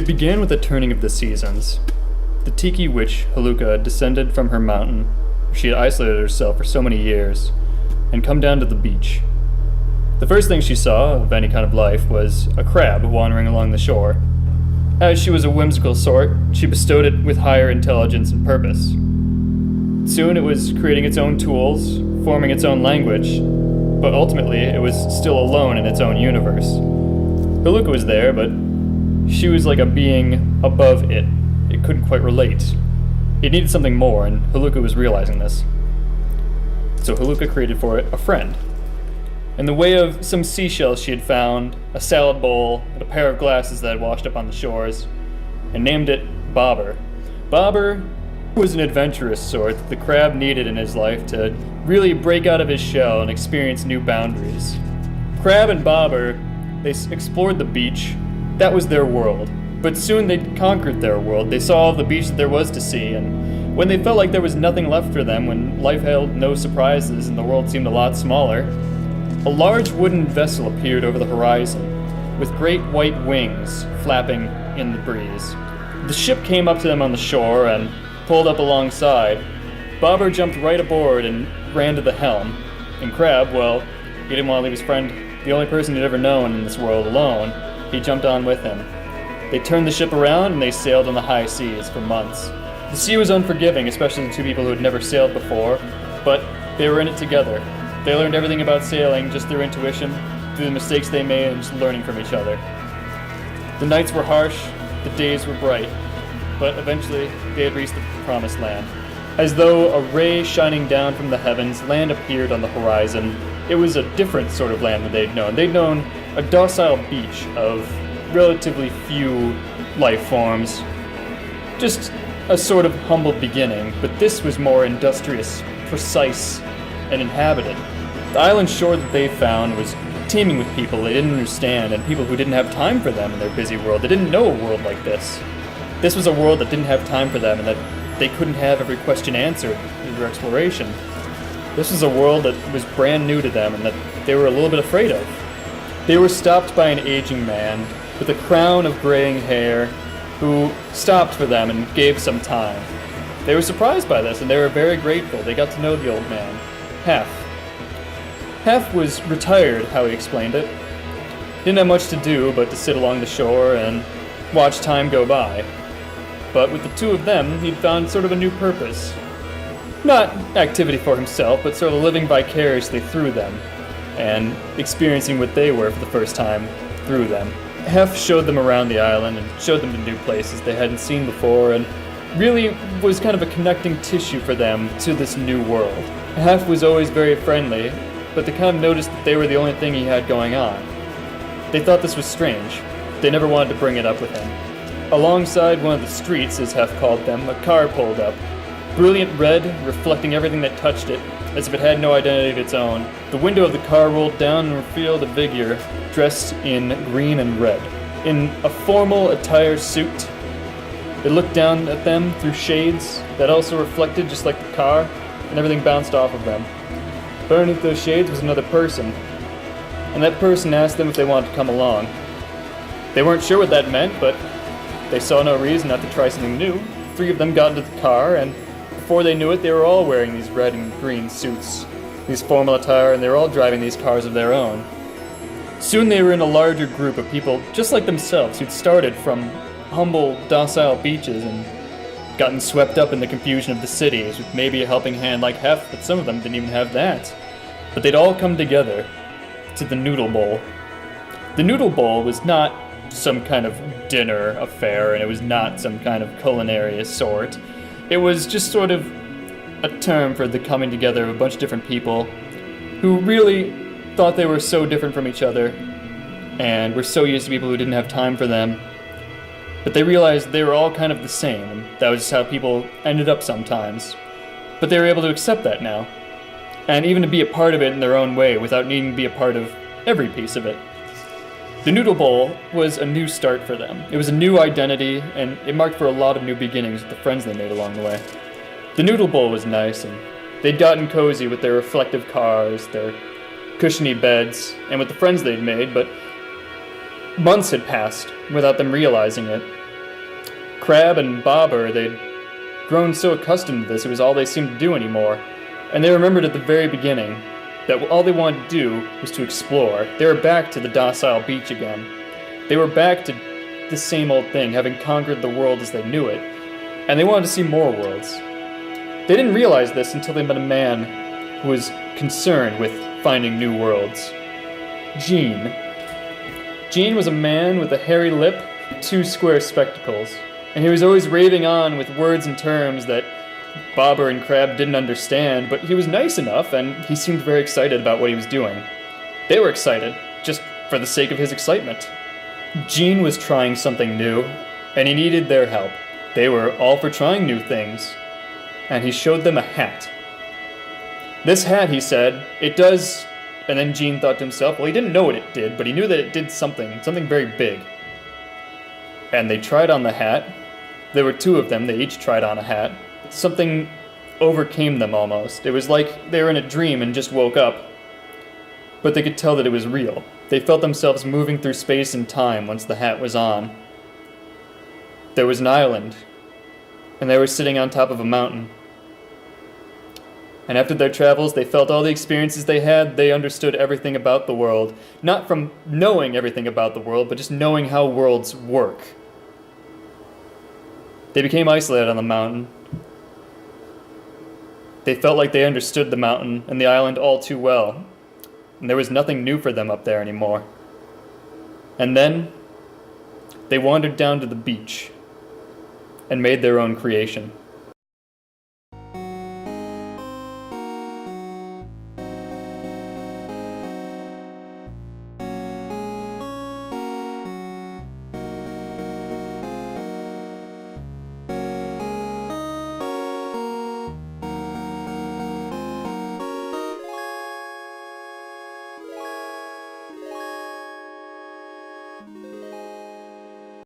It began with the turning of the seasons. The tiki witch, Haluka, descended from her mountain, where she had isolated herself for so many years, and come down to the beach. The first thing she saw of any kind of life was a crab wandering along the shore. As she was a whimsical sort, she bestowed it with higher intelligence and purpose. Soon it was creating its own tools, forming its own language, but ultimately it was still alone in its own universe. Haluka was there, but she was like a being above it. It couldn't quite relate. It needed something more, and Haluka was realizing this. So Haluka created for it a friend. In the way of some seashells she had found, a salad bowl, and a pair of glasses that had washed up on the shores, and named it Bobber. Bobber was an adventurous sort that the crab needed in his life to really break out of his shell and experience new boundaries. Crab and Bobber, they explored the beach. That was their world. But soon they conquered their world. They saw all the beach that there was to see, and when they felt like there was nothing left for them, when life held no surprises and the world seemed a lot smaller, a large wooden vessel appeared over the horizon, with great white wings flapping in the breeze. The ship came up to them on the shore and pulled up alongside. Bobber jumped right aboard and ran to the helm. And Crab, well, he didn't want to leave his friend, the only person he'd ever known in this world, alone. He jumped on with him. They turned the ship around and they sailed on the high seas for months. The sea was unforgiving, especially to two people who had never sailed before, but they were in it together. They learned everything about sailing just through intuition, through the mistakes they made, and just learning from each other. The nights were harsh, the days were bright, but eventually they had reached the promised land. As though a ray shining down from the heavens, land appeared on the horizon. It was a different sort of land than they'd known. They'd known a docile beach of relatively few life forms. Just a sort of humble beginning, but this was more industrious, precise, and inhabited. The island shore that they found was teeming with people they didn't understand, and people who didn't have time for them in their busy world. They didn't know a world like this. This was a world that didn't have time for them, and that they couldn't have every question answered in their exploration. This was a world that was brand new to them, and that they were a little bit afraid of. They were stopped by an aging man with a crown of graying hair who stopped for them and gave some time. They were surprised by this, and they were very grateful. They got to know the old man, Hef. Hef was retired, how he explained it. Didn't have much to do but to sit along the shore and watch time go by. But with the two of them, he'd found sort of a new purpose. Not activity for himself, but sort of living vicariously through them, and experiencing what they were for the first time through them. Hef showed them around the island and showed them to new places they hadn't seen before, and really was kind of a connecting tissue for them to this new world. Hef was always very friendly, but they kind of noticed that they were the only thing he had going on. They thought this was strange. They never wanted to bring it up with him. Alongside one of the streets, as Hef called them, a car pulled up. Brilliant red, reflecting everything that touched it, as if it had no identity of its own. The window of the car rolled down and revealed a figure dressed in green and red. In a formal attire suit, it looked down at them through shades that also reflected just like the car, and everything bounced off of them. But underneath those shades was another person, and that person asked them if they wanted to come along. They weren't sure what that meant, but they saw no reason not to try something new. Three of them got into the car, and before they knew it, they were all wearing these red and green suits, these formal attire, and they were all driving these cars of their own. Soon they were in a larger group of people just like themselves who'd started from humble, docile beaches and gotten swept up in the confusion of the cities with maybe a helping hand like Hef, but some of them didn't even have that. But they'd all come together to the Noodle Bowl. The Noodle Bowl was not some kind of dinner affair, and it was not some kind of culinary sort. It was just sort of a term for the coming together of a bunch of different people who really thought they were so different from each other and were so used to people who didn't have time for them. But they realized they were all kind of the same, and that was just how people ended up sometimes. But they were able to accept that now, and even to be a part of it in their own way without needing to be a part of every piece of it. The Noodle Bowl was a new start for them. It was a new identity, and it marked for a lot of new beginnings with the friends they made along the way. The Noodle Bowl was nice, and they'd gotten cozy with their reflective cars, their cushiony beds, and with the friends they'd made, but months had passed without them realizing it. Crab and Bobber, they'd grown so accustomed to this, it was all they seemed to do anymore. And they remembered at the very beginning that all they wanted to do was to explore. They were back to the docile beach again. They were back to the same old thing, having conquered the world as they knew it. And they wanted to see more worlds. They didn't realize this until they met a man who was concerned with finding new worlds. Gene. Gene was a man with a hairy lip and 2 square spectacles, and he was always raving on with words and terms that Bobber and Crab didn't understand, but he was nice enough, and he seemed very excited about what he was doing. They were excited, just for the sake of his excitement. Gene was trying something new, and he needed their help. They were all for trying new things, and he showed them a hat. This hat, he said, it does... And then Gene thought to himself, well, he didn't know what it did, but he knew that it did something very big. And they tried on the hat. There were 2 of them, they each tried on a hat. Something overcame them almost. It was like they were in a dream and just woke up. But they could tell that it was real. They felt themselves moving through space and time once the hat was on. There was an island, and they were sitting on top of a mountain. And after their travels, they felt all the experiences they had, they understood everything about the world. Not from knowing everything about the world, but just knowing how worlds work. They became isolated on the mountain. They felt like they understood the mountain and the island all too well. And there was nothing new for them up there anymore. And then, they wandered down to the beach and made their own creation.